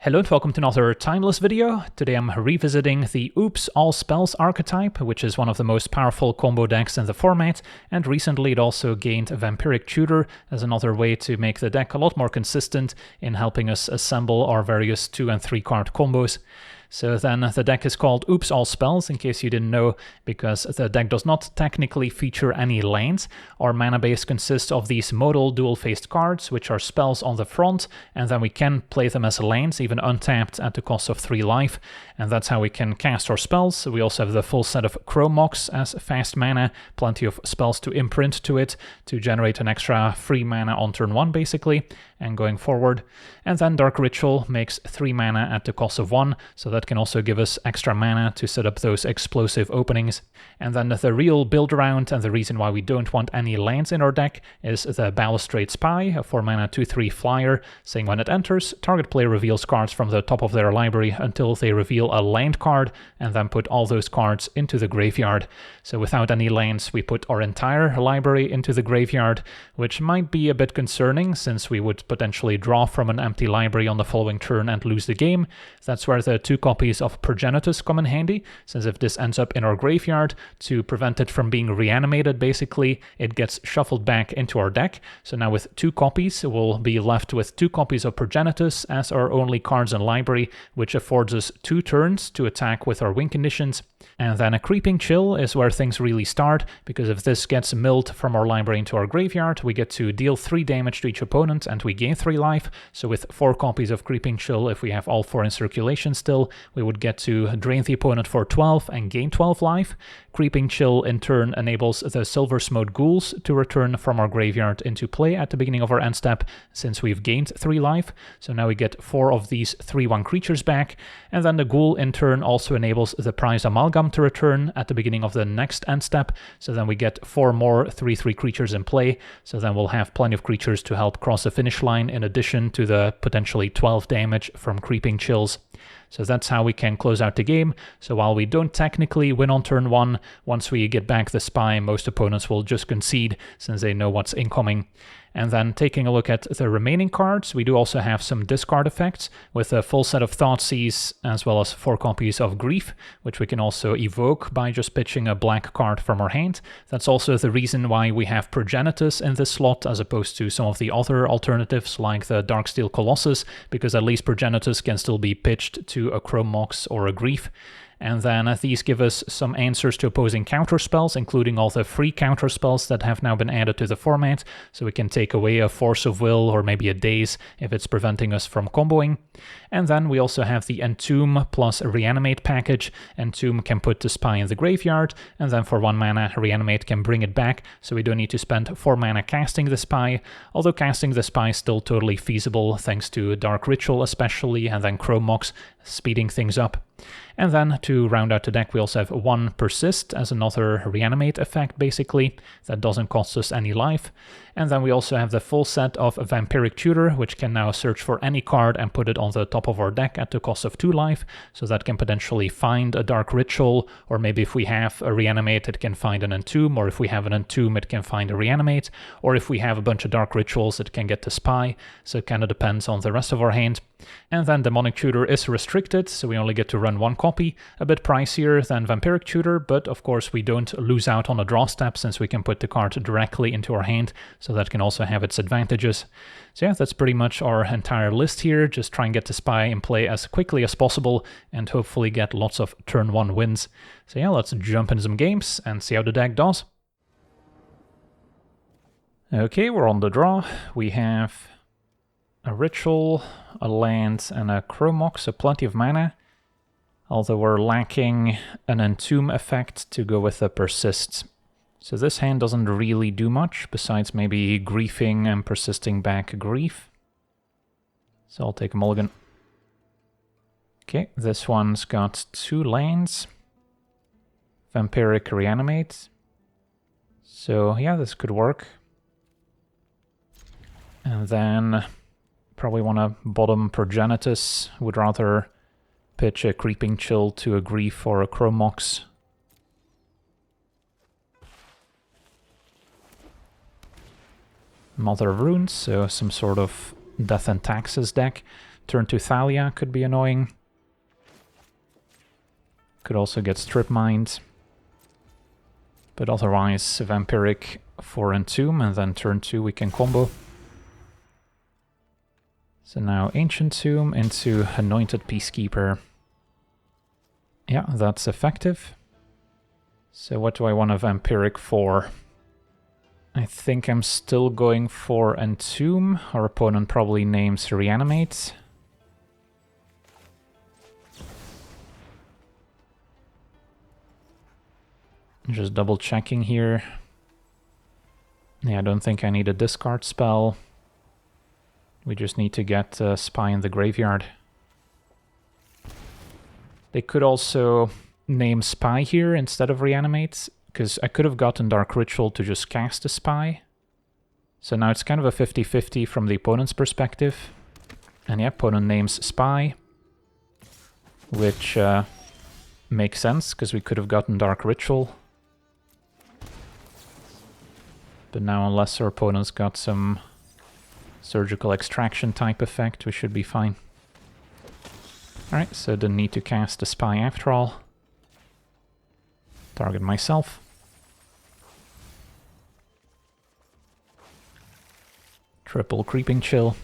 Hello and welcome to another Timeless video. Today I'm revisiting the Oops All Spells archetype, which is one of the most powerful combo decks in the format, and recently it also gained Vampiric Tutor as another way to make the deck a lot more consistent in helping us assemble our various 2 and 3 card combos. So then the deck is called Oops All Spells, in case you didn't know, because the deck does not technically feature any lands. Our mana base consists of these modal dual-faced cards, which are spells on the front, and then we can play them as lands, even untapped at the cost of 3 life, and that's how we can cast our spells. We also have the full set of Chrome Mox as fast mana, plenty of spells to imprint to it to generate an extra free mana on turn 1 basically, and going forward. And then Dark Ritual makes 3 mana at the cost of 1, so that can also give us extra mana to set up those explosive openings. And then the real build around, and the reason why we don't want any lands in our deck, is the Balustrade Spy, a 4 mana 2/3 flyer, saying when it enters, target player reveals cards from the top of their library until they reveal a land card, and then put all those cards into the graveyard. So without any lands, we put our entire library into the graveyard, which might be a bit concerning, since we would potentially draw from an empty library on the following turn and lose the game. That's where the 2 copies of Progenitus come in handy, since if this ends up in our graveyard, to prevent it from being reanimated basically, it gets shuffled back into our deck. So now with 2 copies, we'll be left with 2 copies of Progenitus as our only cards in library, which affords us 2 turns to attack with our win conditions. And then a Creeping Chill is where things really start, because if this gets milled from our library into our graveyard, we get to deal 3 damage to each opponent and we gain 3 life. So with 4 copies of Creeping Chill, if we have all 4 in circulation still, we would get to drain the opponent for 12 and gain 12 life. Creeping Chill in turn enables the Silver Smote Ghouls to return from our graveyard into play at the beginning of our end step, since we've gained 3 life. So now we get 4 of these 3/1 creatures back. And then the Ghoul in turn also enables the Prize Amalgam to return at the beginning of the next end step. So then we get 4 more 3/3 creatures in play. So then we'll have plenty of creatures to help cross the finish line, in addition to the potentially 12 damage from Creeping Chills. So that's how we can close out the game. So while we don't technically win on turn 1, once we get back the Spy, most opponents will just concede, since they know what's incoming. And then taking a look at the remaining cards, we do also have some discard effects, with a full set of Thoughtseize, as well as 4 copies of Grief, which we can also evoke by just pitching a black card from our hand. That's also the reason why we have Progenitus in this slot, as opposed to some of the other alternatives like the Darksteel Colossus, because at least Progenitus can still be pitched to a Chrome Mox or a Grief. And then these give us some answers to opposing counterspells, including all the free counterspells that have now been added to the format, so we can take away a Force of Will or maybe a Daze if it's preventing us from comboing. And then we also have the Entomb plus Reanimate package. Entomb can put the Spy in the graveyard, and then for 1 mana, Reanimate can bring it back, so we don't need to spend 4 mana casting the Spy, although casting the Spy is still totally feasible thanks to Dark Ritual especially, and then Chrome Mox speeding things up. And then to round out the deck, we also have 1 Persist as another Reanimate effect basically, that doesn't cost us any life. And then we also have the full set of Vampiric Tutor, which can now search for any card and put it on the top of our deck at the cost of 2 life, so that can potentially find a Dark Ritual, or maybe if we have a Reanimate it can find an Entomb, or if we have an Entomb it can find a Reanimate, or if we have a bunch of Dark Rituals it can get to Spy, so it kind of depends on the rest of our hand. And then Demonic Tutor is restricted, so we only get to run 1 copy, a bit pricier than Vampiric Tutor, but of course we don't lose out on a draw step, since we can put the card directly into our hand, so that can also have its advantages. So yeah, that's pretty much our entire list here. Just try and get the Spy in play as quickly as possible, and hopefully get lots of turn 1 wins. So yeah, let's jump into some games and see how the deck does. Okay, we're on the draw. We have a Ritual, a land, and a Chrome Mox, so plenty of mana. Although we're lacking an Entomb effect to go with the Persist. So this hand doesn't really do much, besides maybe griefing and persisting back Grief. So I'll take a mulligan. Okay, this one's got 2 lands. Vampiric Reanimate. So yeah, this could work. And then probably want to bottom Progenitus. Would rather pitch a Creeping Chill to a Grief or a Chrome Mox. Mother of Runes, so some sort of Death and Taxes deck. Turn to Thalia could be annoying. Could also get strip mined. But otherwise, Vampiric for Entomb, and then turn 2 we can combo. So now Ancient Tomb into Anointed Peacekeeper. Yeah, that's effective. So what do I want a Vampiric for? I think I'm still going for Entomb. Our opponent probably names Reanimate. Just double checking here. Yeah, I don't think I need a discard spell. We just need to get Spy in the graveyard. They could also name Spy here instead of Reanimate, because I could have gotten Dark Ritual to just cast a Spy. So now it's kind of a 50-50 from the opponent's perspective. And yeah, opponent names Spy, which makes sense, because we could have gotten Dark Ritual. But now, unless our opponent's got some surgical extraction type effect, we should be fine. Alright, so didn't need to cast a Spy after all. Target myself. Triple Creeping Chill.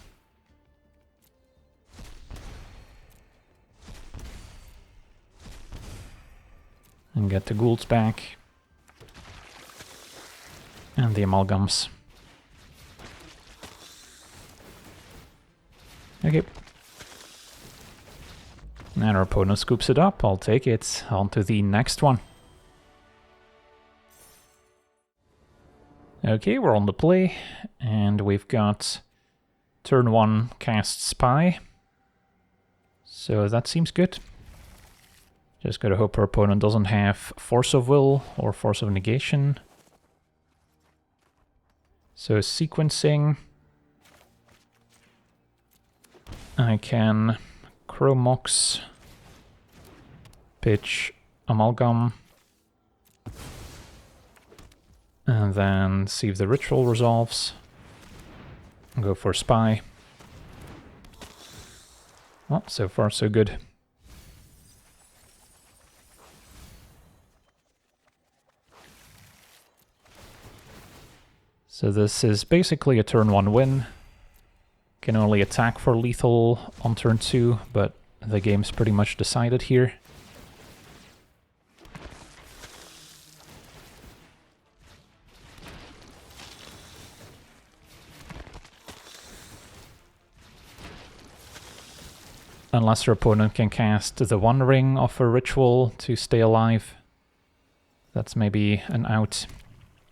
And get the ghouls back. And the amalgams. Okay. And our opponent scoops it up, I'll take it. On to the next one. Okay, we're on the play, and we've got turn 1 cast Spy. So that seems good. Just gotta hope our opponent doesn't have Force of Will or Force of Negation. So sequencing, I can Chromox, pitch Amalgam, and then see if the ritual resolves. Go for Spy. Well, so far so good. So this is basically a turn 1 win. Can only attack for lethal on turn 2, but the game's pretty much decided here. Unless your opponent can cast the One Ring of a ritual to stay alive. That's maybe an out.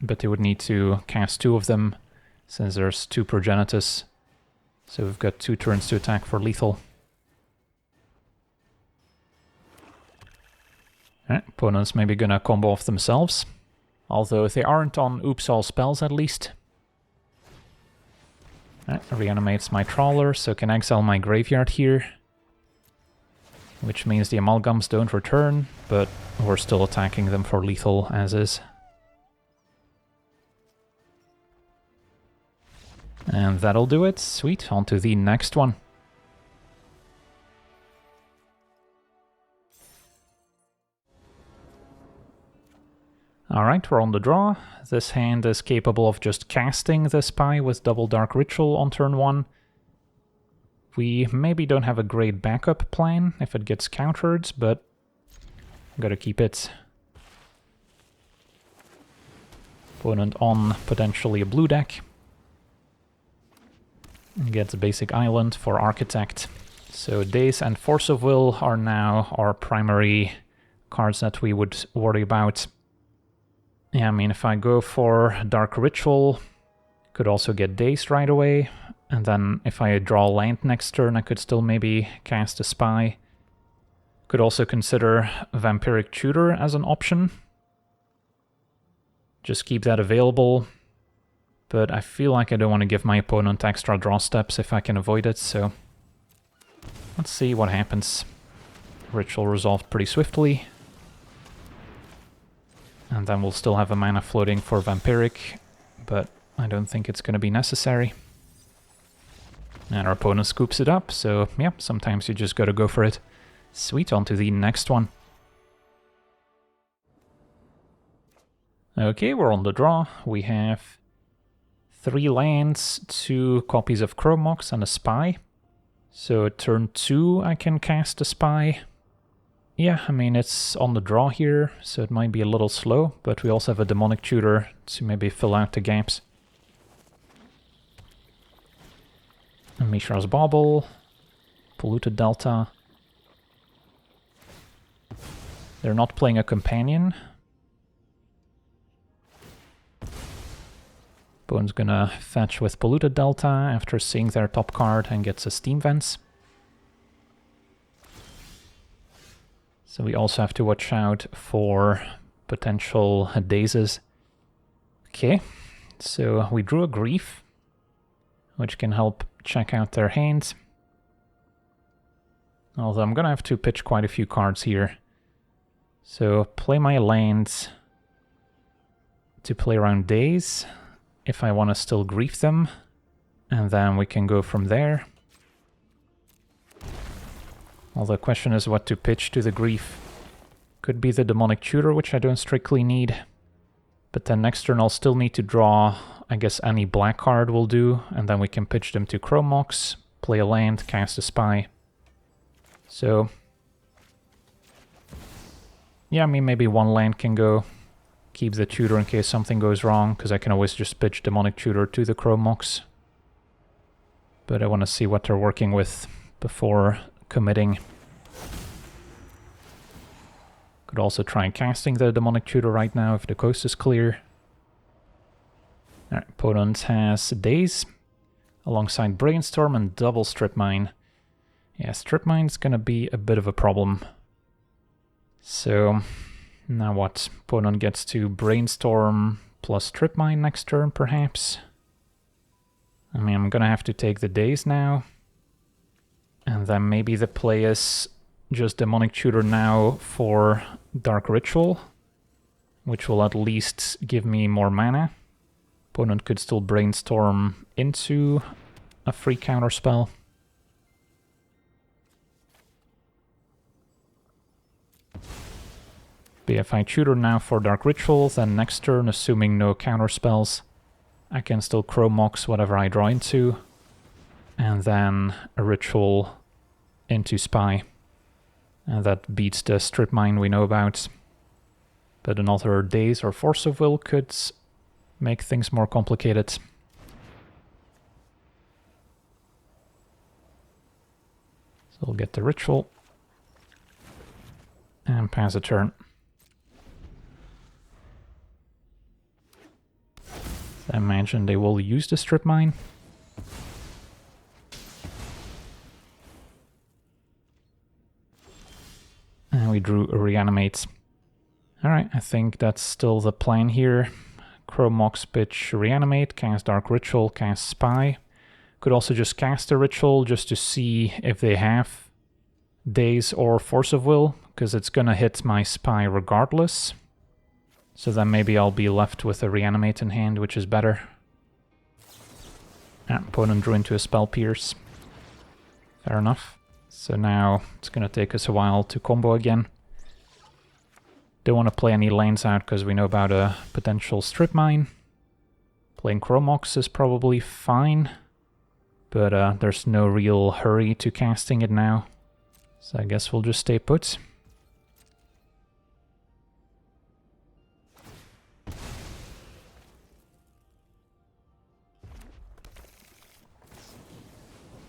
But they would need to cast 2 of them, since there's 2 Progenitus. So we've got 2 turns to attack for lethal. Alright, opponents maybe gonna combo off themselves. Although they aren't on Oops All Spells at least. Alright, reanimates my Trawler, so can exile my graveyard here. Which means the Amalgams don't return, but we're still attacking them for lethal as is. And that'll do it. Sweet, on to the next one. Alright, we're on the draw. This hand is capable of just casting the Spy with double Dark Ritual on turn 1. We maybe don't have a great backup plan if it gets countered, but gotta keep it. Opponent on potentially a blue deck. Get the basic island for Architect. So Daze and Force of Will are now our primary cards that we would worry about. Yeah, I mean, if I go for Dark Ritual, could also get Dazed right away. And then if I draw land next turn, I could still maybe cast a Spy. Could also consider Vampiric Tutor as an option. Just keep that available. But I feel like I don't want to give my opponent extra draw steps if I can avoid it, so let's see what happens. Ritual resolved pretty swiftly. And then we'll still have a mana floating for Vampiric, but I don't think it's going to be necessary. And our opponent scoops it up, so yeah, sometimes you just gotta go for it. Sweet, on to the next one. Okay, we're on the draw. We have 3 lands, 2 copies of Chrome Mox, and a Spy. So turn 2 I can cast a Spy. Yeah, I mean, it's on the draw here, so it might be a little slow, but we also have a Demonic Tutor to maybe fill out the gaps. And Mishra's Bauble, Polluted Delta. They're not playing a companion. Bone's gonna fetch with Polluted Delta after seeing their top card and gets a Steam Vents. So we also have to watch out for potential dazes. Okay, so we drew a Grief, which can help check out their hands. Although I'm gonna have to pitch quite a few cards here. So play my lands to play around Daze if I want to still Grief them, and then we can go from there. Well, the question is what to pitch to the Grief. Could be the Demonic Tutor, which I don't strictly need. But then next turn I'll still need to draw, I guess any black card will do, and then we can pitch them to Chrome Mox, play a land, cast a Spy. So yeah, I mean, maybe 1 land can go. Keep the Tutor in case something goes wrong, because I can always just pitch Demonic Tutor to the Chrome Mox. But I want to see what they're working with before committing. Could also try casting the Demonic Tutor right now if the coast is clear. Alright, opponent has Daze, alongside Brainstorm and double Strip Mine. Yeah, Strip Mine's gonna be a bit of a problem. So, now what? Opponent gets to Brainstorm plus Strip Mine next turn, perhaps? I mean, I'm gonna have to take the Daze now. And then maybe the play is just Demonic Tutor now for Dark Ritual, which will at least give me more mana. Opponent could still Brainstorm into a free counter spell. But if I Tutor now for Dark Ritual, then next turn, assuming no counter spells, I can still Chrome Mox whatever I draw into, and then a Ritual into Spy. And that beats the Strip Mine we know about. But another Daze or Force of Will could make things more complicated. So we'll get the Ritual and pass a turn. I imagine they will use the Strip Mine. And we drew a Reanimate. Alright, I think that's still the plan here. Chrome Mox pitch Reanimate, cast Dark Ritual, cast Spy. Could also just cast a Ritual just to see if they have Daze or Force of Will, because it's gonna hit my Spy regardless. So then maybe I'll be left with a Reanimate in hand, which is better. Opponent drew into a Spell Pierce. Fair enough. So now it's gonna take us a while to combo again. Don't want to play any lands out because we know about a potential Strip Mine. Playing Chrome Mox is probably fine, but there's no real hurry to casting it now. So I guess we'll just stay put.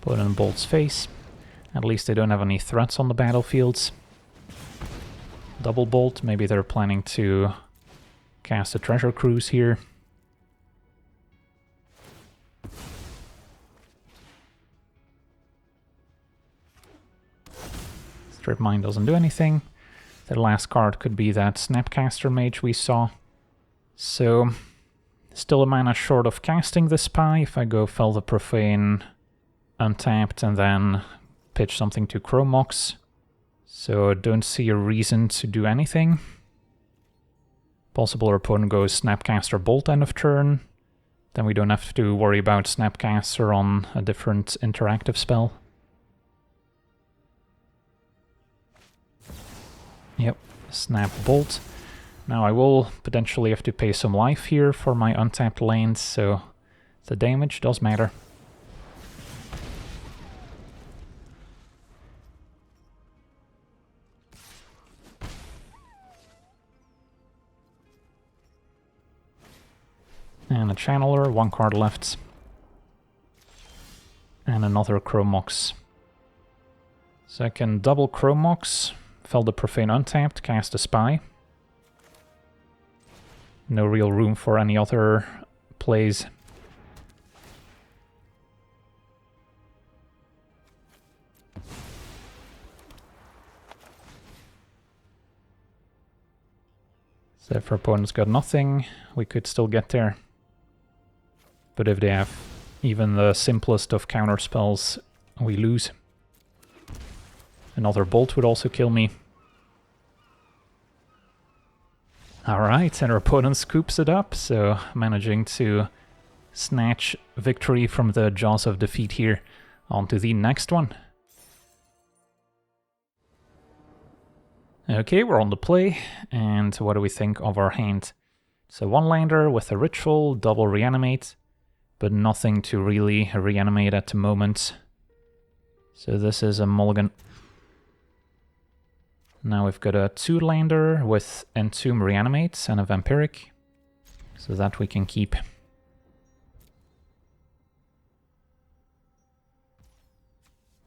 Opponent bolts face. At least they don't have any threats on the battlefields. Double bolt, maybe they're planning to cast a Treasure Cruise here. Strip Mine doesn't do anything. Their last card could be that Snapcaster Mage we saw. So, still a mana short of casting the Spy. If I go Fell the Profane untapped and then pitch something to Chrome Mox. So don't see a reason to do anything. Possible our opponent goes Snapcaster Bolt end of turn. Then we don't have to worry about Snapcaster on a different interactive spell. Yep, Snap Bolt. Now I will potentially have to pay some life here for my untapped lands, so the damage does matter. And a Channeler, 1 card left. And another Chrome Mox. So I can double Chrome Mox, Fel the Profane untapped, cast a Spy. No real room for any other plays. So if our opponent's got nothing, we could still get there. But if they have even the simplest of counter spells, we lose. Another Bolt would also kill me. Alright, and our opponent scoops it up, so managing to snatch victory from the jaws of defeat here. On to the next one. Okay, we're on the play, and what do we think of our hand? So one-lander with a Ritual, double Reanimate, but nothing to really reanimate at the moment. So this is a mulligan. Now we've got a two-lander with Entomb Reanimate and a Vampiric, so that we can keep.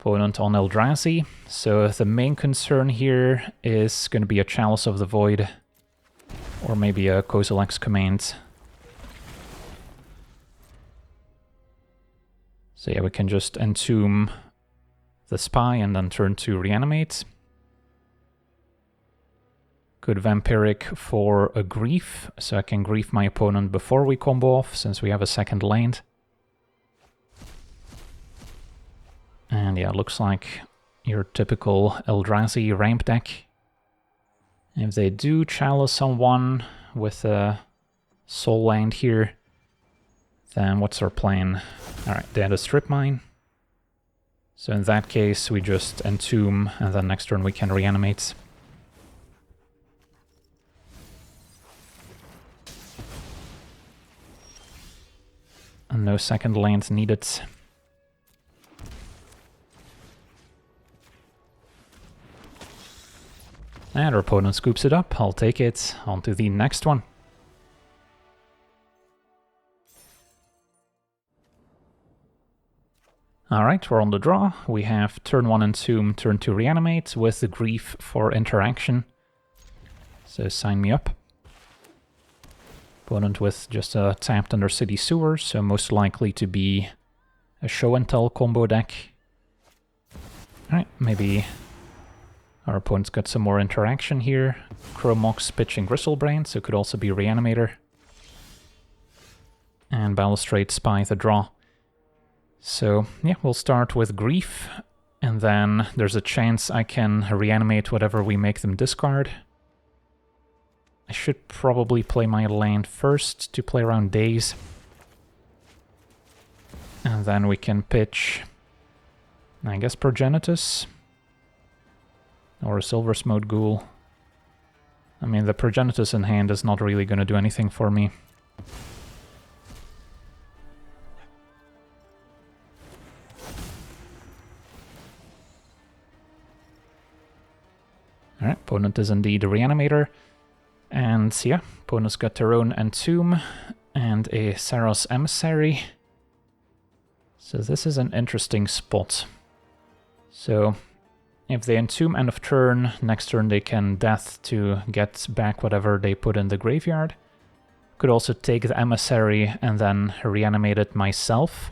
Opponent on Eldrazi, so the main concern here is going to be a Chalice of the Void, or maybe a Kozilek's Command. So yeah, we can just Entomb the Spy and then turn to Reanimate. Good Vampiric for a Grief, so I can Grief my opponent before we combo off, since we have a second land. And yeah, looks like your typical Eldrazi ramp deck. If they do Chalice on one with a Soul Land here, then what's our plan? Alright, they had a Strip Mine. So in that case, we just Entomb, and then next turn we can Reanimate. And no second land needed. And our opponent scoops it up, I'll take it. On to the next one. Alright, we're on the draw. We have turn 1 Entomb, turn 2 Reanimate with the Grief for interaction. So sign me up. Opponent with just a tapped Undercity Sewer, so most likely to be a Show and Tell combo deck. Alright, maybe our opponent's got some more interaction here. Chrome Mox pitching Gristlebrain, so it could also be Reanimator. And Balustrade Spy the draw. So yeah, we'll start with Grief, and then there's a chance I can reanimate whatever we make them discard. I should probably play my land first to play around Daze. And then we can pitch, I guess, Progenitus. Or a Silver Smote Ghoul. I mean, the Progenitus in hand is not really going to do anything for me. Alright, opponent is indeed a Reanimator. And yeah, opponent's got their own Entomb and a Saros Emissary. So this is an interesting spot. So if they Entomb end of turn, next turn they can Death to get back whatever they put in the graveyard. Could also take the Emissary and then reanimate it myself.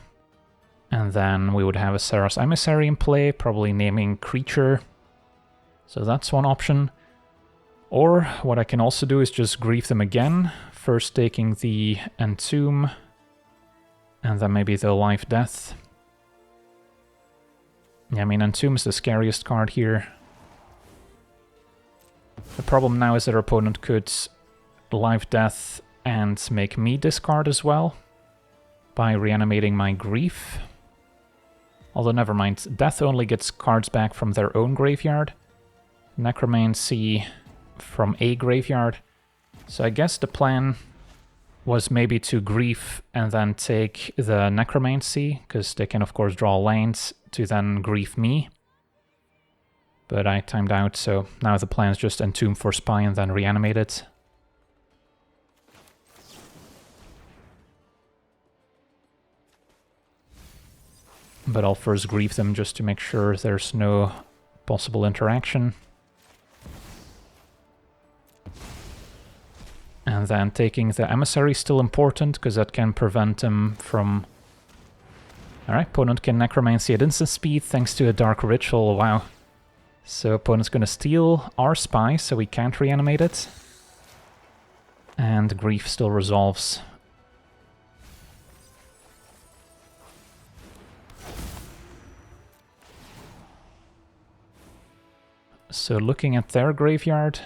And then we would have a Saros Emissary in play, probably naming creature. So that's one option. Or what I can also do is just Grief them again, first taking the Entomb, and then maybe the Life Death. Yeah, I mean, Entomb is the scariest card here. The problem now is that our opponent could Life Death and make me discard as well. by reanimating my Grief. Although never mind, Death only gets cards back from their own graveyard. Necromancy from a graveyard. So I guess the plan was maybe to Grief and then take the Necromancy, because they can of course draw lands to then Grief me. But I timed out, so now the plan is just Entomb for Spy and then reanimate it. But I'll first Grief them just to make sure there's no possible interaction. And then taking the Emissary is still important, because that can prevent them from... Alright, opponent can Necromancy at instant speed thanks to a Dark Ritual, wow. So opponent's gonna steal our Spy, so we can't reanimate it. And Grief still resolves. So looking at their graveyard,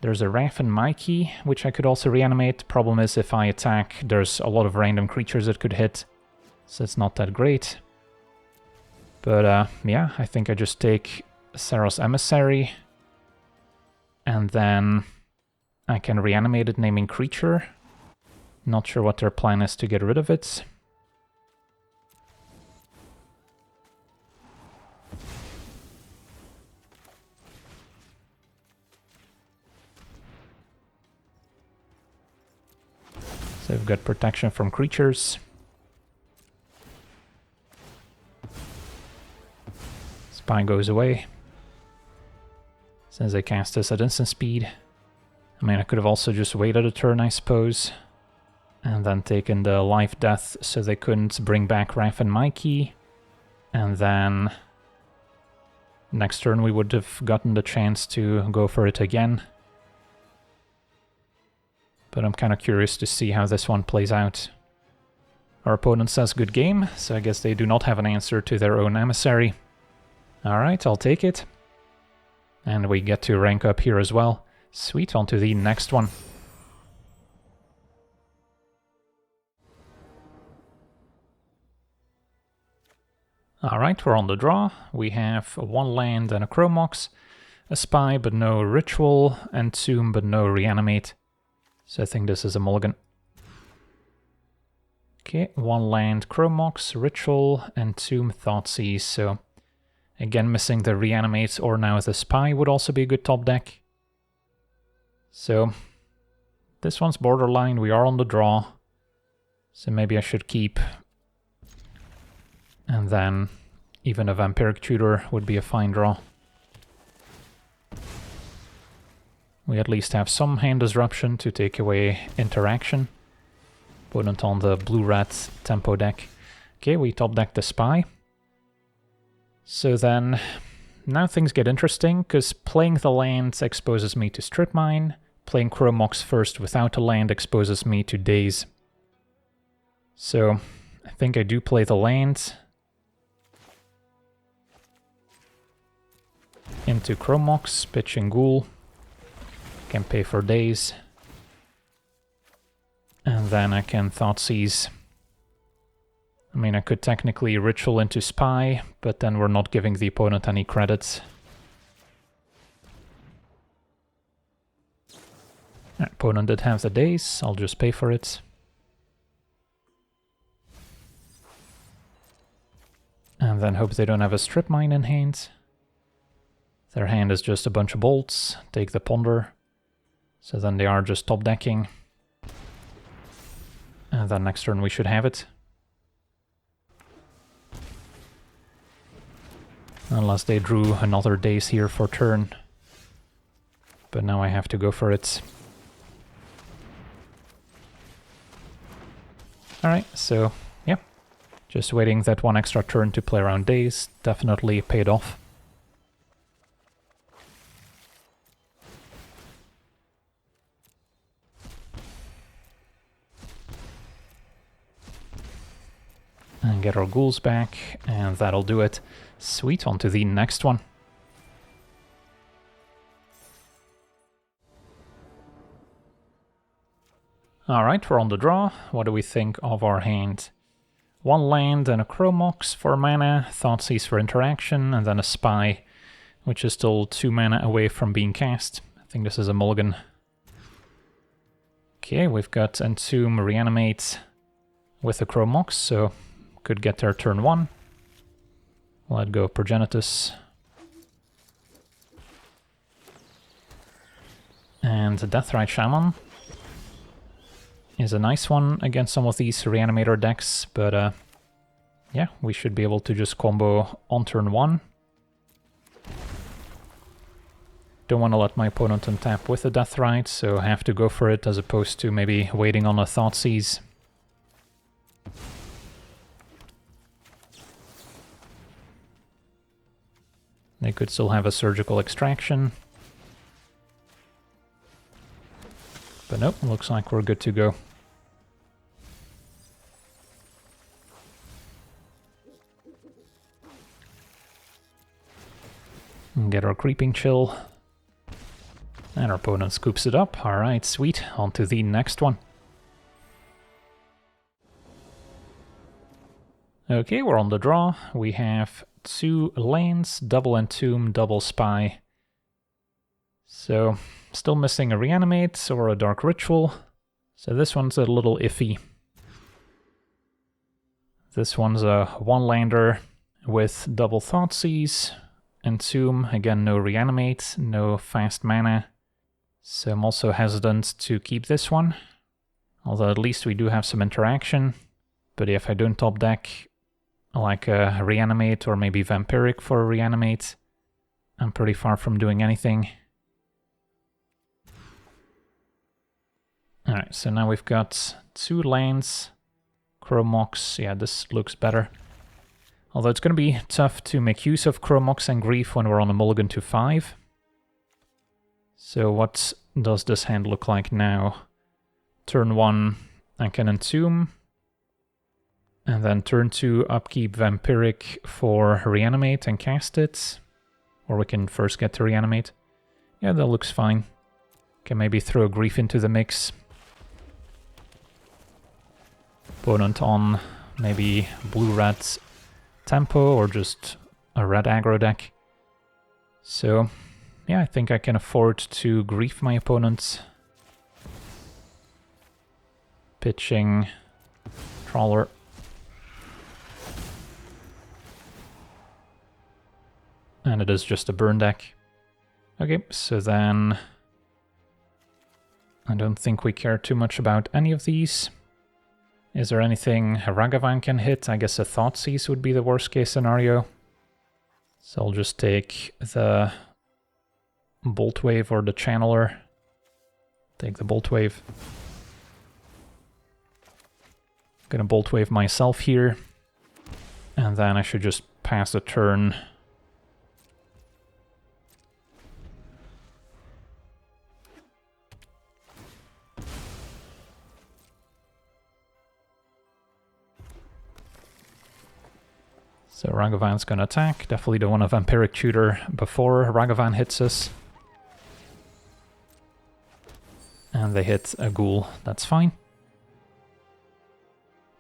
there's a Wrath and Mikey, which I could also reanimate. Problem is, if I attack, there's a lot of random creatures that could hit, so it's not that great. But yeah, I think I just take Sarah's Emissary, and then I can reanimate it naming creature. Not sure what their plan is to get rid of it. So we've got protection from creatures. Spy goes away. Since they cast this at instant speed. I mean, I could have also just waited a turn, I suppose. And then taken the life death so they couldn't bring back Wrath and Mikey. And then next turn we would have gotten the chance to go for it again. But I'm kind of curious to see how this one plays out. Our opponent says good game, so I guess they do not have an answer to their own Emissary. Alright, I'll take it. And we get to rank up here as well. Sweet, on to the next one. Alright, we're on the draw. We have one land and a Chromox, a Spy but no Ritual, Entomb but no Reanimate. So I think this is a mulligan. Okay, one land, Chromox, Ritual, Entomb, Thoughtseize. So again, missing the Reanimate or now the Spy would also be a good top deck. So this one's borderline, we are on the draw. So maybe I should keep. And then even a Vampiric Tutor would be a fine draw. We at least have some hand disruption to take away interaction. Opponent on the blue-red tempo deck. Okay, we top deck the Spy. So then, now things get interesting, because playing the land exposes me to Strip Mine. Playing Chromox first without a land exposes me to Daze. So, I think I do play the land. Into Chromox, pitching Ghoul. Can pay for Daze. And then I can Thoughtseize. I mean, I could technically Ritual into Spy, but then we're not giving the opponent any credits. Opponent did have the Daze, I'll just pay for it. And then hope they don't have a Strip Mine in hand. Their hand is just a bunch of bolts, take the Ponder. So then they are just top decking. And then next turn we should have it. Unless they drew another Daze here for turn. But now I have to go for it. Alright, so yeah. Just waiting that one extra turn to play around Daze. Definitely paid off. And get our ghouls back, and that'll do it. Sweet, on to the next one. Alright, we're on the draw. What do we think of our hand? 1 land and a Chromox for mana, Thoughtseize for interaction, and then a Spy, which is still 2 mana away from being cast. I think this is a mulligan. Okay, we've got Entomb, Reanimate with a Chromox, so could get there turn 1. Let go Progenitus. And the Deathrite Shaman is a nice one against some of these Reanimator decks, but yeah, we should be able to just combo on turn 1. Don't want to let my opponent untap with a Deathrite, so I have to go for it as opposed to maybe waiting on a Thoughtseize. They could still have a Surgical Extraction. But nope, looks like we're good to go. And get our Creeping Chill. And our opponent scoops it up. Alright, sweet. On to the next one. Okay, we're on the draw. We have 2 lanes, double Entomb, double Spy. So, still missing a Reanimate or a Dark Ritual. So this one's a little iffy. This one's a 1-lander with double Thoughtseize. Entomb, again no Reanimate, no fast mana. So I'm also hesitant to keep this one. Although at least we do have some interaction. But if I don't top deck like a Reanimate or maybe Vampiric for a Reanimate, I'm pretty far from doing anything. Alright, so now we've got 2 lanes. Chromox, yeah, this looks better. Although it's going to be tough to make use of Chromox and Grief when we're on a mulligan to 5. So what does this hand look like now? Turn 1, I can Entomb. And then turn 2, upkeep Vampiric for Reanimate and cast it. Or we can first get to Reanimate. Yeah, that looks fine. Can maybe throw Grief into the mix. Opponent on maybe blue-red tempo or just a red aggro deck. So, yeah, I think I can afford to Grief my opponent. Pitching Trawler. And it is just a burn deck. Okay, so then I don't think we care too much about any of these. Is there anything Ragavan can hit? I guess a Thoughtseize would be the worst case scenario. So I'll just take the Bolt Wave or the Channeler. Take the Bolt Wave. Gonna Bolt Wave myself here. And then I should just pass the turn. So Ragavan's gonna attack. Definitely don't want a Vampiric Tutor before Ragavan hits us. And they hit a Ghoul. That's fine.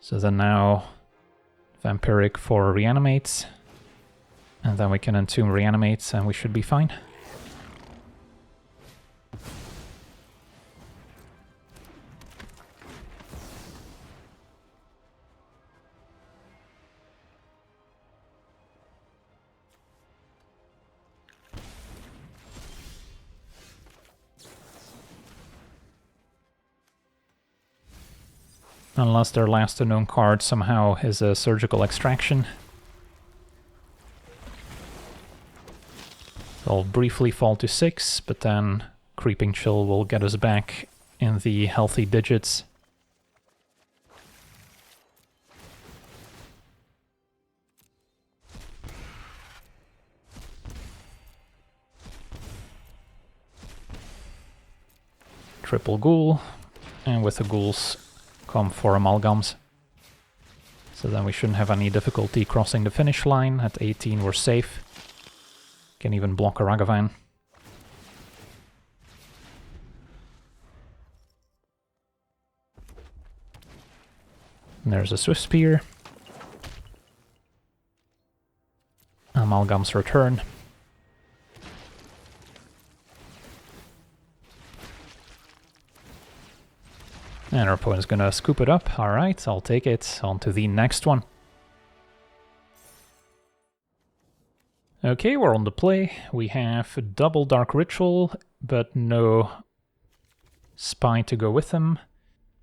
So then now Vampiric for Reanimate. And then we can Entomb Reanimate and we should be fine. Unless their last unknown card somehow is a Surgical Extraction. They'll briefly fall to 6, but then Creeping Chill will get us back in the healthy digits. Triple Ghoul, and with the Ghouls come 4 Amalgams. So then we shouldn't have any difficulty crossing the finish line. At 18 we're safe. Can even block a Ragavan. And there's a Swift Spear. Amalgam's return. And our opponent's gonna scoop it up. Alright, I'll take it. On to the next one. Okay, we're on the play. We have double Dark Ritual, but no Spy to go with them.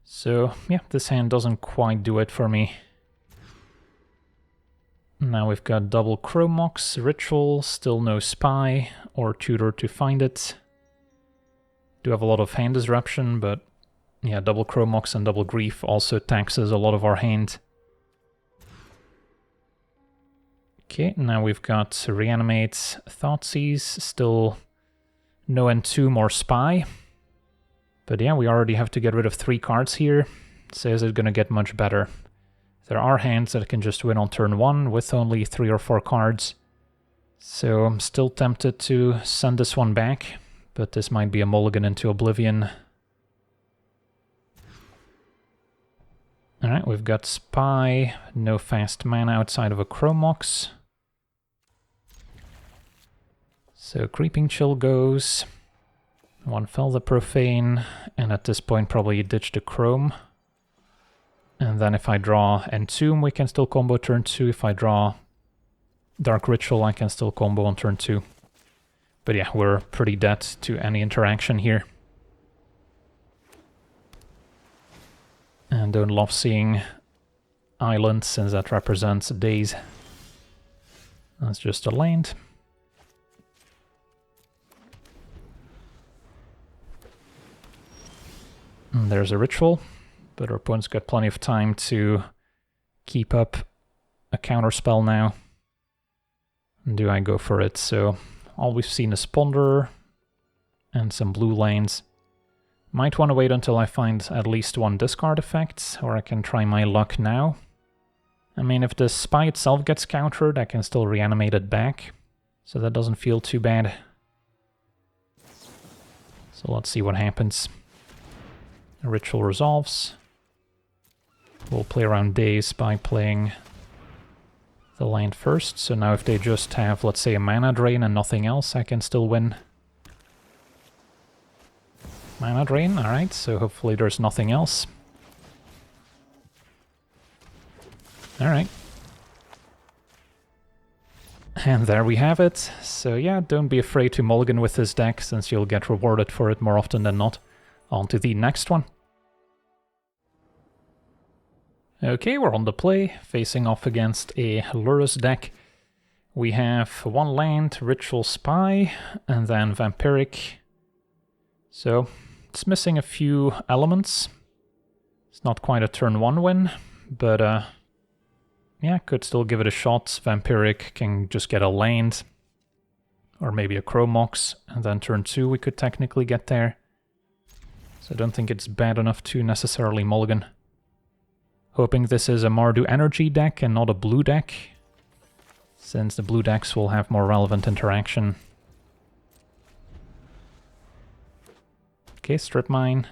So, yeah, this hand doesn't quite do it for me. Now we've got double Chromox, Ritual, still no Spy or Tutor to find it. Do have a lot of hand disruption, but yeah, double Chromox and double Grief also taxes a lot of our hand. Okay, now we've got Reanimate, Thoughtseize, still no N2 or Spy. But yeah, we already have to get rid of 3 cards here, so is it gonna get much better? There are hands that can just win on turn 1 with only 3 or 4 cards. So I'm still tempted to send this one back, but this might be a mulligan into oblivion. Alright, we've got Spy, no fast mana outside of a Chromox. So Creeping Chill goes, one fell the Profane, and at this point probably ditch the Chrome. And then if I draw Entomb, we can still combo turn 2. If I draw Dark Ritual, I can still combo on turn 2. But yeah, we're pretty dead to any interaction here. And don't love seeing Island, since that represents days. That's just a land. And there's a Ritual, but our opponent's got plenty of time to keep up a counterspell now. Do I go for it? So all we've seen is Ponder and some blue lanes. Might want to wait until I find at least one discard effect, or I can try my luck now. I mean, if the Spy itself gets countered, I can still reanimate it back, so that doesn't feel too bad. So let's see what happens. The Ritual resolves. We'll play around days by playing the land first, so now if they just have, let's say, a mana drain and nothing else, I can still win. Mana drain, alright, so hopefully there's nothing else. Alright. And there we have it. So yeah, don't be afraid to mulligan with this deck, since you'll get rewarded for it more often than not. On to the next one. Okay, we're on the play, facing off against a Lurrus deck. We have one land, Ritual Spy, and then Vampiric. So it's missing a few elements. It's not quite a turn 1 win, but yeah, could still give it a shot. Vampiric can just get a land, or maybe a Chromox, and then turn 2 we could technically get there. So I don't think it's bad enough to necessarily mulligan. Hoping this is a Mardu Energy deck and not a blue deck, since the blue decks will have more relevant interaction. Okay, Strip Mine.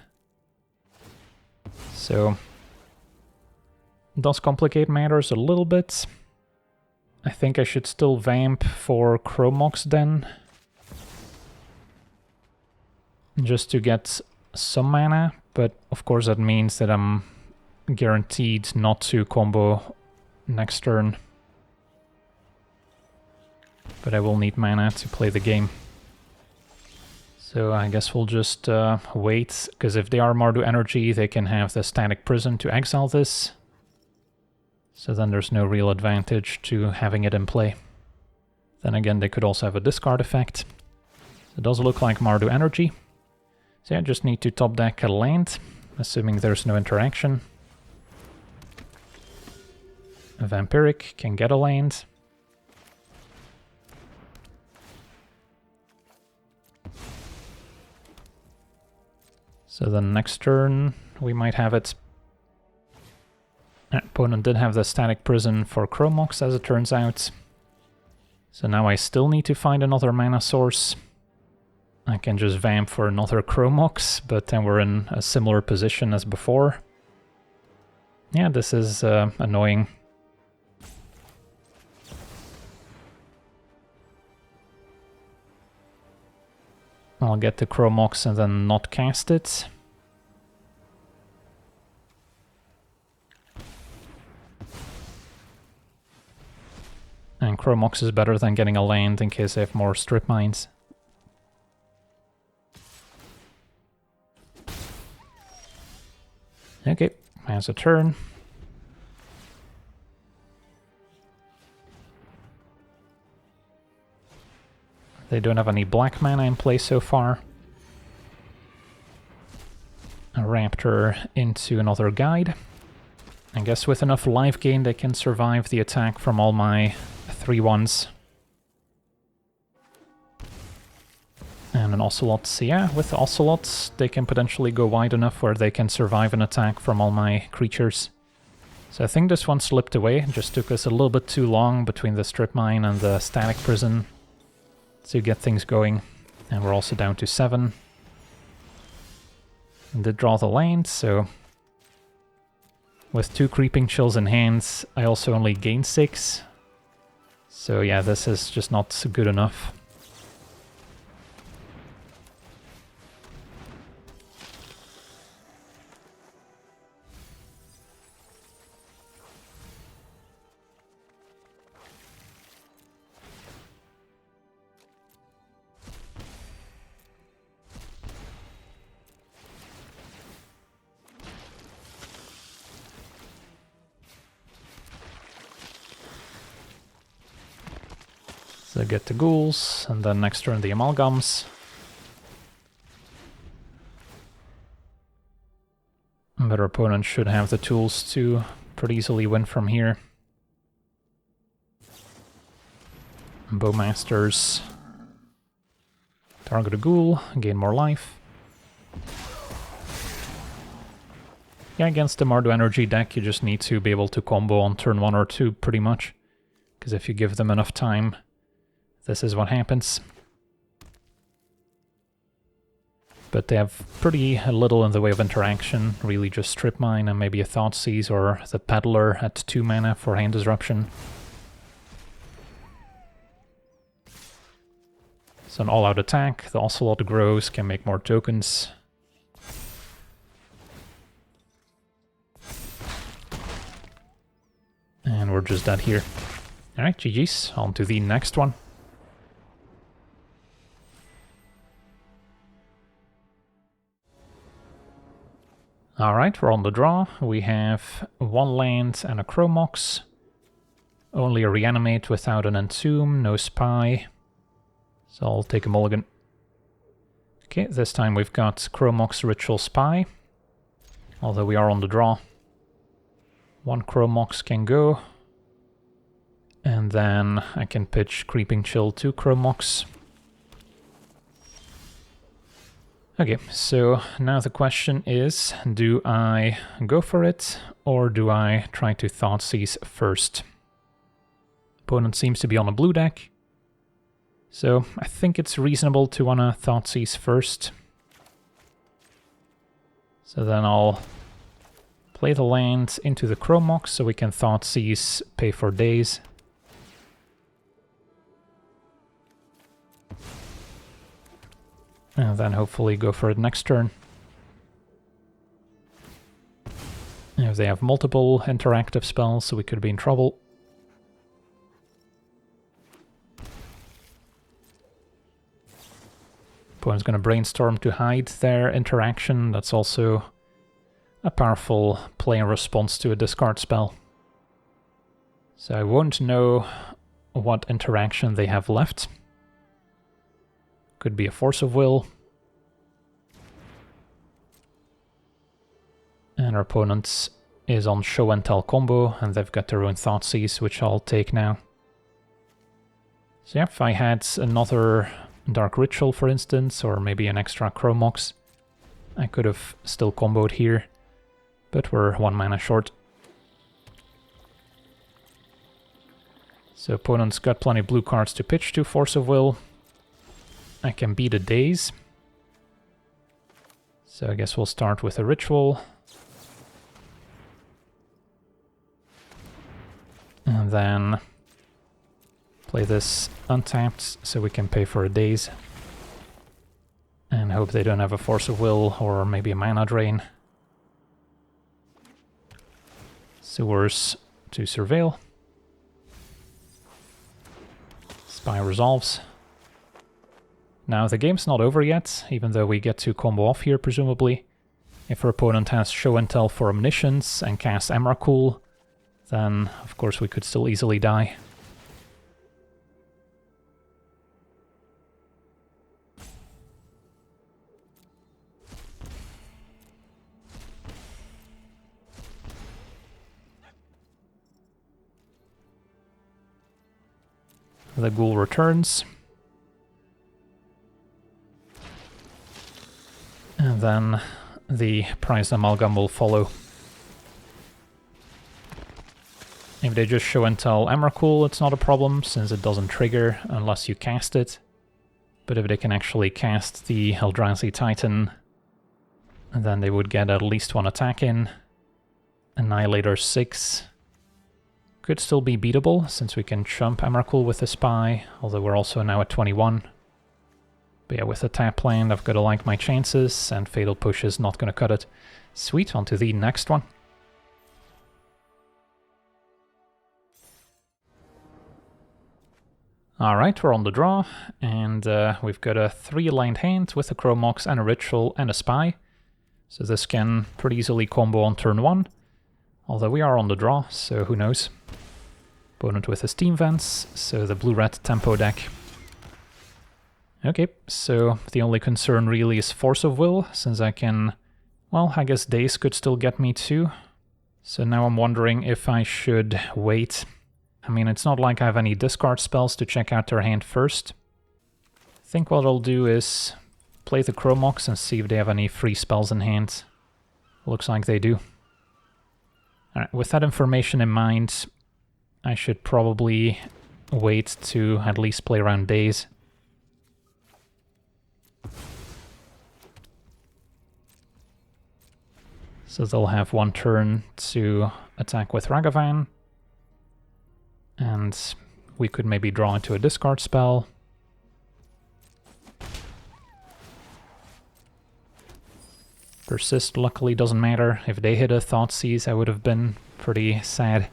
So, does complicate matters a little bit. I think I should still Vamp for Chromox then, just to get some mana, but of course that means that I'm guaranteed not to combo next turn. But I will need mana to play the game. So I guess we'll just wait, because if they are Mardu Energy, they can have the Static Prison to exile this. So then there's no real advantage to having it in play. Then again, they could also have a discard effect. It does look like Mardu Energy. So yeah, just need to top deck a land, assuming there's no interaction. A Vampiric can get a land. So then next turn we might have it. Opponent did have the Static Prison for Chromox, as it turns out. So now I still need to find another mana source. I can just Vamp for another Chromox, but then we're in a similar position as before. Yeah, this is annoying. I'll get the Chromox and then not cast it. And Chromox is better than getting a land in case I have more strip mines. Okay, has a turn. They don't have any black mana in play so far. A Raptor into another guide. I guess with enough life gain they can survive the attack from all my 3/1s. And an Ocelot, so yeah, with Ocelots they can potentially go wide enough where they can survive an attack from all my creatures. So I think this one slipped away, it just took us a little bit too long between the strip mine and the static prison to get things going. And we're also down to 7. And did draw the land, so with 2 Creeping Chills in hands, I also only gain 6. So yeah, this is just not good enough. So get the ghouls, and then next turn the amalgams. But our opponent should have the tools to pretty easily win from here. Bowmasters. Target a ghoul, gain more life. Yeah, against the Mardu Energy deck you just need to be able to combo on turn 1 or 2 pretty much. Because if you give them enough time, this is what happens. But they have pretty little in the way of interaction, really just Strip Mine and maybe a Thoughtseize or the Peddler at 2 mana for Hand Disruption. So an all-out attack, the Ocelot grows, can make more tokens. And we're just dead here. Alright, GG's, on to the next one. Alright, we're on the draw. We have 1 land and a Chromox. Only a Reanimate without an Entomb, no Spy. So I'll take a mulligan. Okay, this time we've got Chromox Ritual Spy. Although we are on the draw. 1 Chromox can go. And then I can pitch Creeping Chill to Chromox. Okay, so now the question is, do I go for it, or do I try to Thoughtseize first? Opponent seems to be on a blue deck, so I think it's reasonable to want to Thoughtseize first. So then I'll play the land into the Chromox so we can Thoughtseize, pay for days. And then hopefully go for it next turn. If they have multiple interactive spells, so we could be in trouble. Opponent's going to Brainstorm to hide their interaction. That's also a powerful play in response to a discard spell. So I won't know what interaction they have left. Could be a Force of Will. And our opponent is on Show and Tell combo, and they've got their own Thoughtseize, which I'll take now. So yeah, if I had another Dark Ritual, for instance, or maybe an extra Chromox, I could have still comboed here, but we're 1 mana short. So opponent's got plenty of blue cards to pitch to Force of Will. I can beat a Daze. So I guess we'll start with a Ritual. And then play this untapped so we can pay for a Daze. And hope they don't have a Force of Will or maybe a Mana Drain. Sewers to Surveil. Spy resolves. Now the game's not over yet, even though we get to combo off here presumably. If our opponent has Show and Tell for Omniscience and casts Emrakul, then of course we could still easily die. The Ghoul returns. And then the Prized Amalgam will follow. If they just Show and Tell Emrakul, it's not a problem, since it doesn't trigger unless you cast it. But if they can actually cast the Eldrazi Titan, then they would get at least one attack in. Annihilator 6 could still be beatable, since we can chump Emrakul with the Spy, although we're also now at 21. But yeah, with the tap land, I've got to like my chances, and Fatal Push is not going to cut it. Sweet, on to the next one. Alright, we're on the draw, and we've got a 3-lined hand with a Chrome Mox and a Ritual and a Spy. So this can pretty easily combo on turn 1, although we are on the draw, so who knows. Opponent with a Steam Vents, so the blue-red tempo deck. Okay, so the only concern really is Force of Will, since I can... well, I guess Daze could still get me too. So now I'm wondering if I should wait. I mean, it's not like I have any discard spells to check out their hand first. I think what I'll do is play the Chrome Mox and see if they have any free spells in hand. Looks like they do. Alright, with that information in mind, I should probably wait to at least play around Daze. So they'll have one turn to attack with Ragavan. And we could maybe draw into a discard spell. Persist luckily doesn't matter. If they hit a Thoughtseize, I would have been pretty sad.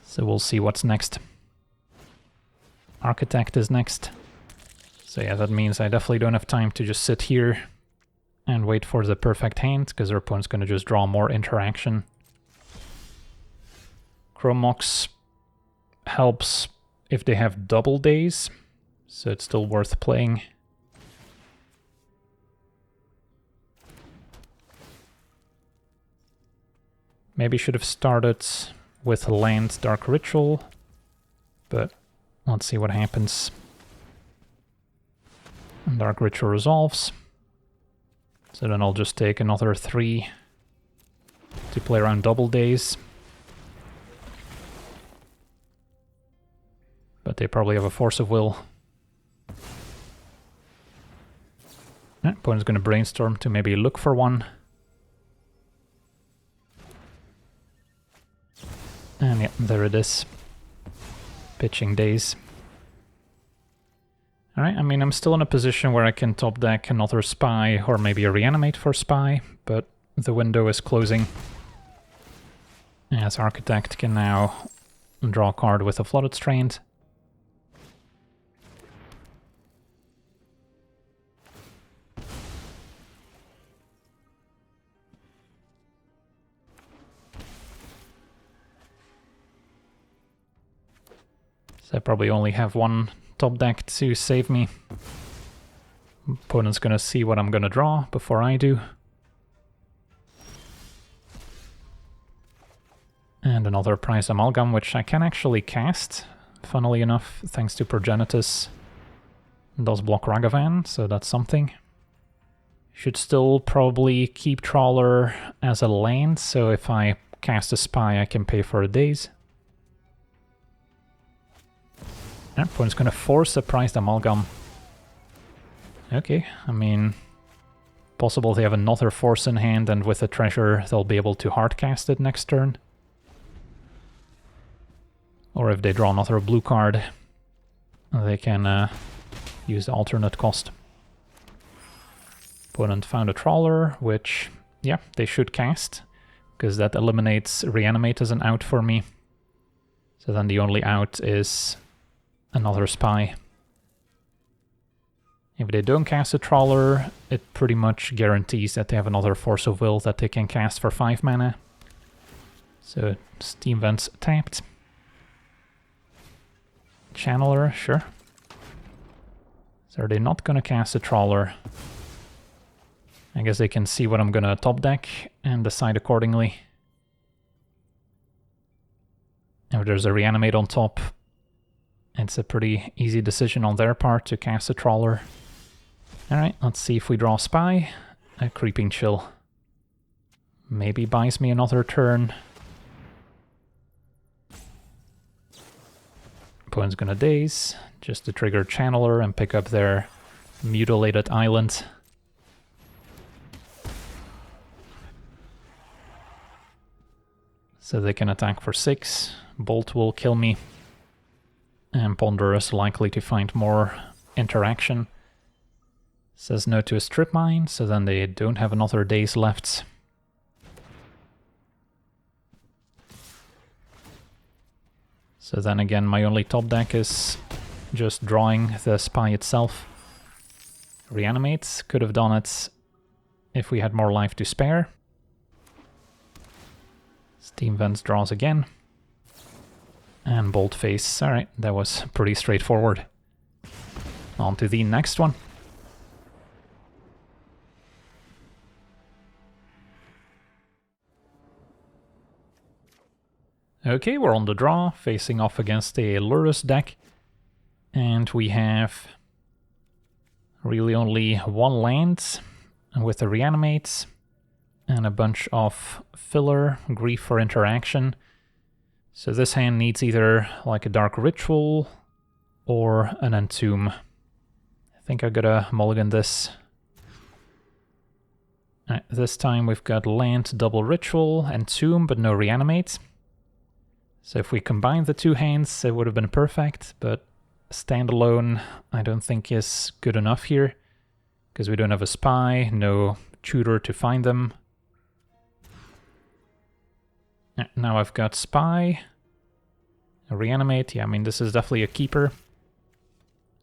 So we'll see what's next. Architect is next. So yeah, that means I definitely don't have time to just sit here and wait for the perfect hand, because our opponent's going to just draw more interaction. Chrome Mox helps if they have double Daze, so it's still worth playing. Maybe should have started with land Dark Ritual, but let's see what happens. Dark Ritual resolves. So then I'll just take another 3 to play around double Daze. But they probably have a Force of Will. Opponent's going to brainstorm to maybe look for one. And yeah, there it is. Pitching Daze. Alright, I mean, I'm still in a position where I can top deck another Spy or maybe a Reanimate for Spy, but the window is closing. As Architect can now draw a card with a Flooded Strand. So I probably only have one top deck to save me. Opponent's gonna see what I'm gonna draw before I do. And another Prized Amalgam, which I can actually cast, funnily enough, thanks to Progenitus. It does block Ragavan, so that's something. Should still probably keep Trawler as a land, so if I cast a Spy I can pay for a Daze. Opponent's gonna force a Prized Amalgam. Okay, I mean, possible they have another Force in hand, and with a treasure they'll be able to hardcast it next turn. Or if they draw another blue card, they can use the alternate cost. Opponent found a Trawler, which, yeah, they should cast, because that eliminates Reanimate as an out for me. So then the only out is another Spy. If they don't cast a Trawler, it pretty much guarantees that they have another Force of Will that they can cast for 5 mana. So Steam Vents tapped. Channeler, sure. So are they not going to cast a Trawler? I guess they can see what I'm going to top deck and decide accordingly. If there's a Reanimate on top, it's a pretty easy decision on their part to cast a Trawler. Alright, let's see if we draw Spy. A Creeping Chill. Maybe buys me another turn. Opponent's gonna Daze, just to trigger Channeler and pick up their Mutilated Island. So they can attack for 6. Bolt will kill me. And Ponder is likely to find more interaction. Says no to a Strip Mine, so then they don't have another Daze left. So then again, my only top deck is just drawing the Spy itself. Reanimates, could have done it if we had more life to spare. Steam Vents draws again. And Bolt Face, alright, that was pretty straightforward. On to the next one. Okay, we're on the draw, facing off against a Lurrus deck. And we have really only one land with the Reanimates and a bunch of filler, Grief for interaction. So this hand needs either like a Dark Ritual or an Entomb. I think I gotta mulligan this. This time we've got land, double Ritual, Entomb, but no Reanimate. So if we combine the two hands, it would have been perfect, but standalone I don't think is good enough here, because we don't have a Spy, no Tutor to find them. Now I've got Spy, a Reanimate, yeah, I mean this is definitely a keeper.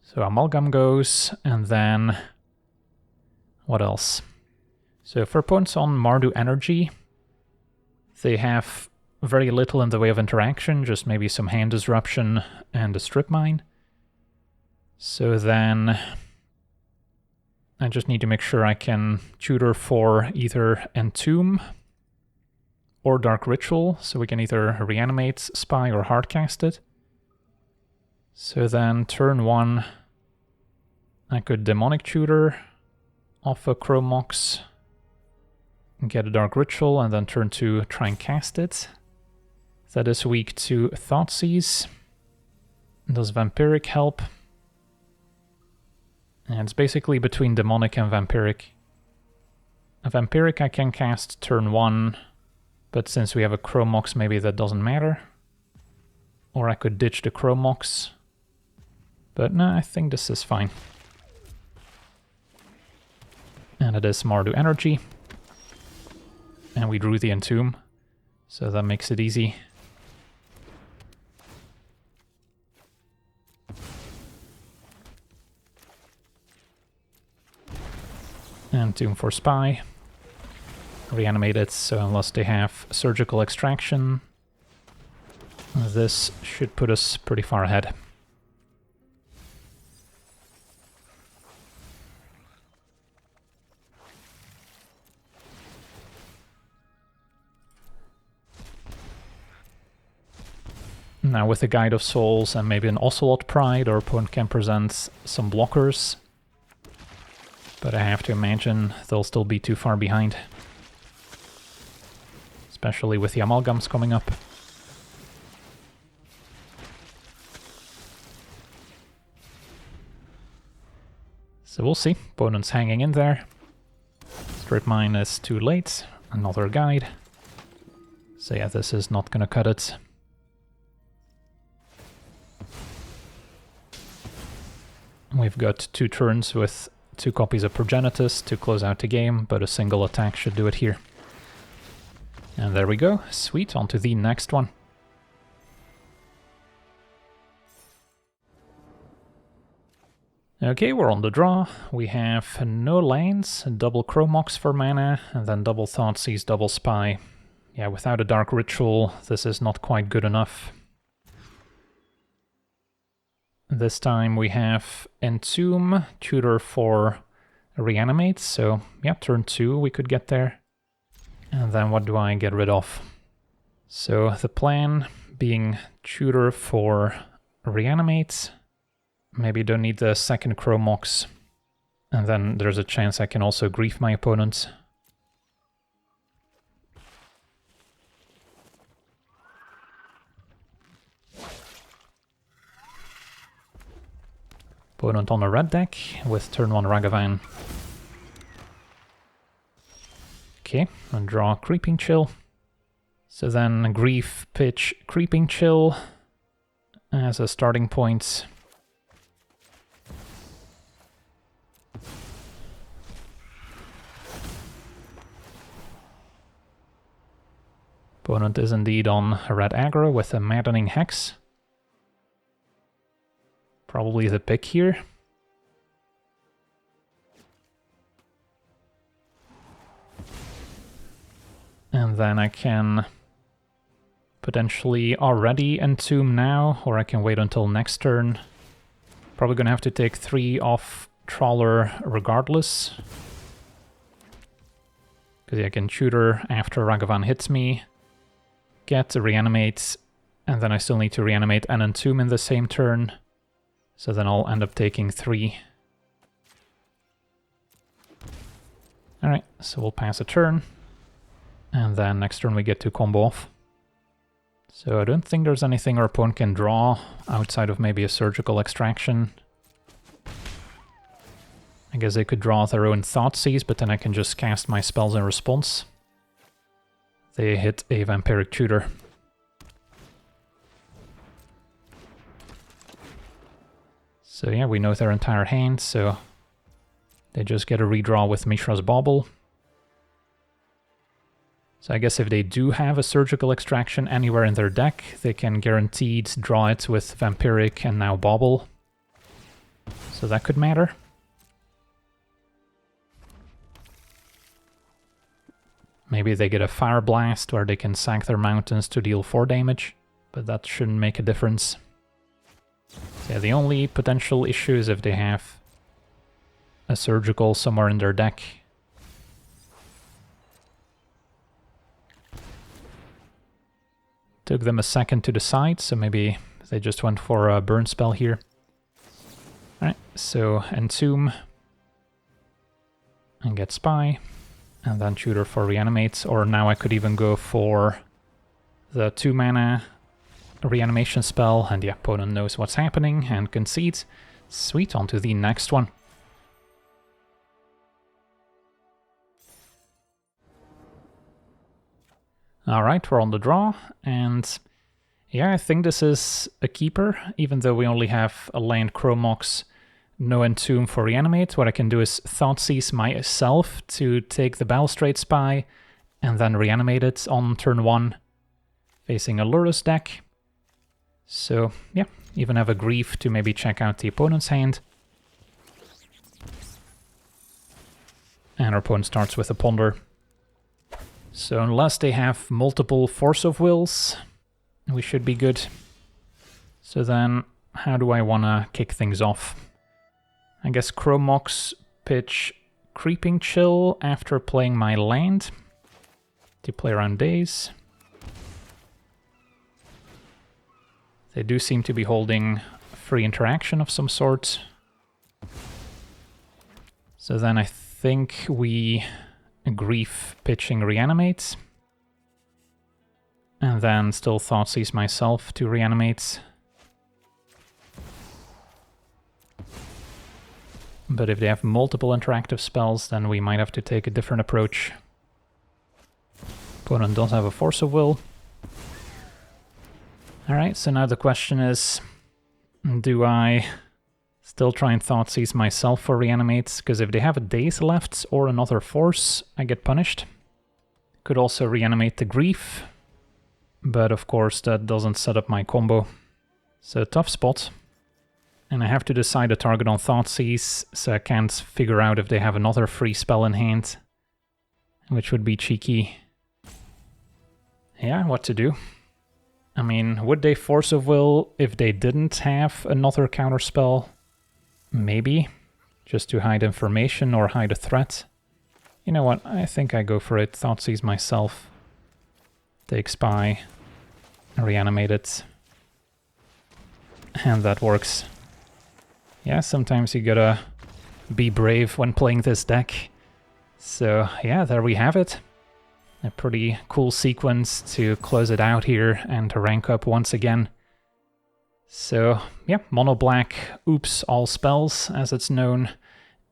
So Amalgam goes, and then what else? So for opponents on Mardu Energy, they have very little in the way of interaction, just maybe some hand disruption and a Strip Mine. So then I just need to make sure I can tutor for either Entomb or Dark Ritual, so we can either Reanimate, Spy, or Hardcast it. So then turn 1, I could Demonic Tutor off a Chrome Mox, get a Dark Ritual, and then turn 2 try and cast it. That is weak to Thoughtseize. Does Vampiric help? And it's basically between Demonic and Vampiric. A Vampiric I can cast turn 1, but since we have a Chrome Mox, maybe that doesn't matter. Or I could ditch the Chrome Mox. But no, I think this is fine. And it is Mardu Energy. And we drew the Entomb, so that makes it easy. Entomb for Spy. Reanimate it, so unless they have Surgical Extraction, this should put us pretty far ahead. Now with the Guide of Souls and maybe an Ocelot Pride, our opponent can present some blockers. But I have to imagine they'll still be too far behind. Especially with the Amalgams coming up. So we'll see. Opponent's hanging in there. Strip Mine is too late. Another Guide. So yeah, this is not gonna cut it. We've got 2 turns with 2 copies of Progenitus to close out the game, but a single attack should do it here. And there we go. Sweet, on to the next one. Okay, we're on the draw. We have no lands, double Chromox for mana, and then double Thoughtseize, double Spy. Yeah, without a Dark Ritual, this is not quite good enough. This time we have Entomb, Tutor for Reanimate, so yeah, turn 2 we could get there. And then what do I get rid of? So the plan being Tutor for Reanimate. Maybe don't need the second Chromox. And then there's a chance I can also grief my opponent. Opponent on a red deck with turn 1 Ragavan. Okay, and draw Creeping Chill. So then grief, pitch, Creeping Chill as a starting point. Opponent is indeed on red aggro with a Maddening Hex. Probably the pick here. And then I can potentially already Entomb now, or I can wait until next turn. Probably gonna have to take 3 off Trawler regardless. Because I can Tutor after Ragavan hits me. Get to Reanimate, and then I still need to Reanimate and Entomb in the same turn. So then I'll end up taking 3. Alright, so we'll pass a turn. And then next turn we get to combo off. So I don't think there's anything our opponent can draw outside of maybe a Surgical Extraction. I guess they could draw their own Thoughtseize, but then I can just cast my spells in response. They hit a Vampiric Tutor. So yeah, we know their entire hand, so they just get a redraw with Mishra's Bauble. So I guess if they do have a Surgical Extraction anywhere in their deck, they can guaranteed draw it with Vampiric and now Bauble. So that could matter. Maybe they get a Fire Blast where they can sack their mountains to deal 4 damage, but that shouldn't make a difference. So yeah, the only potential issue is if they have a Surgical somewhere in their deck. Took them a second to decide, so maybe they just went for a burn spell here. Alright, so Entomb and get Spy. And then Tutor for Reanimate, or now I could even go for the 2 mana reanimation spell, and the opponent knows what's happening and concedes. Sweet, on to the next one. Alright, we're on the draw, and yeah, I think this is a keeper, even though we only have a land Chromox. No Entomb for Reanimate. What I can do is Thoughtseize myself to take the Balustrade Spy and then Reanimate it on turn 1 facing a Lurrus deck. So yeah, even have a Grief to maybe check out the opponent's hand. And our opponent starts with a Ponder. So unless they have multiple Force of Wills, we should be good. So then, how do I want to kick things off? I guess Chromox, pitch Creeping Chill after playing my land to play around Daze. They do seem to be holding free interaction of some sort. So then I think we Grief pitching Reanimate. And then still Thoughtseize myself to Reanimate. But if they have multiple interactive spells, then we might have to take a different approach. Opponent does have a Force of Will. Alright, so now the question is, do I Still trying Thoughtseize myself for reanimates, because if they have a daze left or another force, I get punished. Could also reanimate the Grief, but of course that doesn't set up my combo. So tough spot. And I have to decide a target on Thoughtseize, so I can't figure out if they have another free spell in hand, which would be cheeky. Yeah, what to do? I mean, would they Force of Will if they didn't have another counterspell? Maybe. Just to hide information or hide a threat. You know what, I think I go for it. Thoughtseize myself. Take Spy. Reanimate it. And that works. Yeah, sometimes you gotta be brave when playing this deck. So yeah, there we have it. A pretty cool sequence to close it out here and to rank up once again. So yeah, mono black Oops All Spells, as it's known,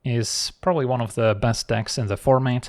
is probably one of the best decks in the format,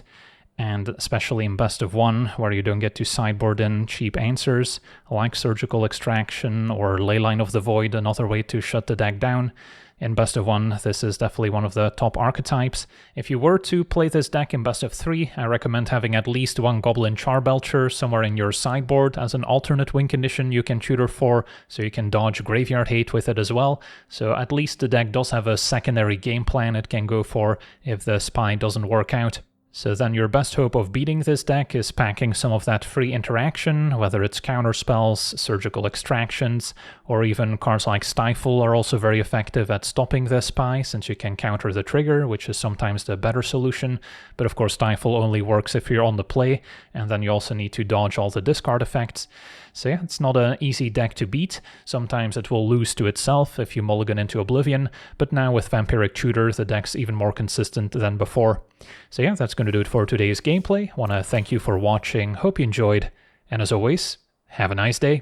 and especially in best of one, where you don't get to sideboard in cheap answers, like Surgical Extraction or Leyline of the Void, another way to shut the deck down. In best of one, this is definitely one of the top archetypes. If you were to play this deck in best of 3, I recommend having at least one Goblin Charbelcher somewhere in your sideboard as an alternate win condition you can tutor for, so you can dodge Graveyard Hate with it as well. So at least the deck does have a secondary game plan it can go for if the Spy doesn't work out. So then your best hope of beating this deck is packing some of that free interaction, whether it's counterspells, surgical extractions, or even cards like Stifle are also very effective at stopping the Spy, since you can counter the trigger, which is sometimes the better solution. But of course Stifle only works if you're on the play, and then you also need to dodge all the discard effects. So yeah, it's not an easy deck to beat. Sometimes it will lose to itself if you mulligan into Oblivion, but now with Vampiric Tutor, the deck's even more consistent than before. So yeah, that's going to do it for today's gameplay. Want to thank you for watching, hope you enjoyed, and as always, have a nice day.